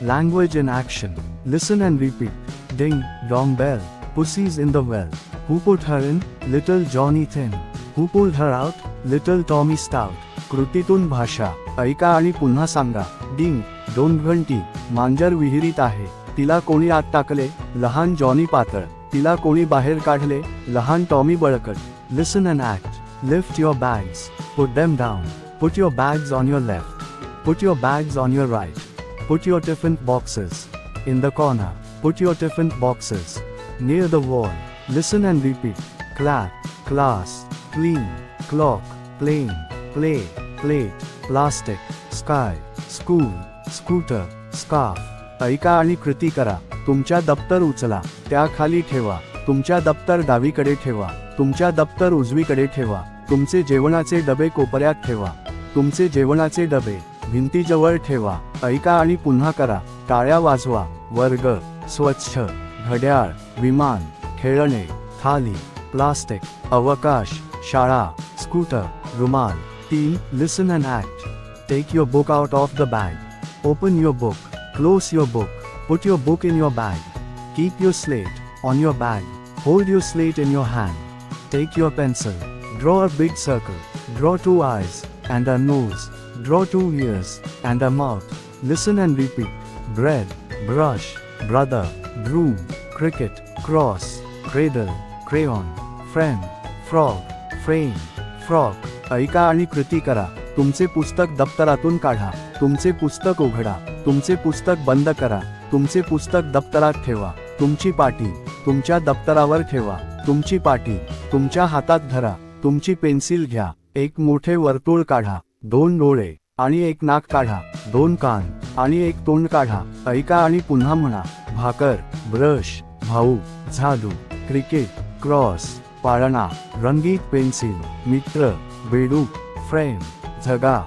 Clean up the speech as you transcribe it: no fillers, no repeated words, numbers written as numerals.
Language in action. Listen and repeat. Ding, dong bell. Pussy's in the well. Who put her in? Little Johnny Thin. Who pulled her out? Little Tommy Stout. कृतीतून भाषा. ऐका आणि पुन्हा सांगा. डिंग, डोंग घंटी. मांजर विहिरीत आहे. तिला कोणी आत टाकले? लहान जॉनी पातळ. तिला कोणी बाहेर काढले? लहान टॉमी बळकट. Listen and act. Lift your bags. Put them down. Put your bags on your left. Put your bags on your right. Put your tiffin boxes in the corner. Put your tiffin boxes near the wall. Listen and repeat. Clap, class, clean, clock, plane, play, plate, plastic, sky, school, scooter, scarf. ऐका आणि कृती करा. तुमच्या दप्तर उचला. त्या खाली ठेवा. तुमच्या दप्तर डावीकडे ठेवा. तुमच्या दप्तर उजवीकडे ठेवा. तुमचे जेवणाचे डबे कोपऱ्यात ठेवा. तुमचे जेवणाचे डबे भिंतीजवळ ठेवा. ऐका आणि पुन्हा करा. टाळ्या वाजवा. वर्ग, स्वच्छ, घड्याळ, विमान, खेळणे, थाली, प्लास्टिक, अवकाश, शाळा, स्कूटर, रुमाल. 3. Listen and act. Take your book out of the bag. Open your book. Close your book. Put your book in your bag. Keep your slate on your bag. Hold your slate in your hand. Take your pencil. Draw a big circle. Draw 2 eyes and a nose. Draw 2 ears and a mouth. Listen and repeat. Bread, brush, brother, broom, cricket, cross, cradle, crayon, friend, frog, frame, frog. ऐका आणि कृती करा. तुमचे पुस्तक दप्तरातून काढा. तुमचे पुस्तक उघडा. तुमचे पुस्तक बंद करा. तुमचे पुस्तक दप्तरात ठेवा. तुमची पाटी तुमच्या दप्तरावर ठेवा. तुमची पाटी तुमच्या हातात धरा. तुमची पेन्सिल घ्या. एक मोठे वर्तुळ काढा. 2 डोळे आणि 1 नाक काढा. 2 कान आणि 1 तोंड काढा. ऐका आणि पुन्हा म्हणा. भाकर, ब्रश, भाऊ, झाडू, क्रिकेट, क्रॉस, पाळणा, रंगीत पेन्सिल, मित्र, बेडूक, फ्रेम, झगा,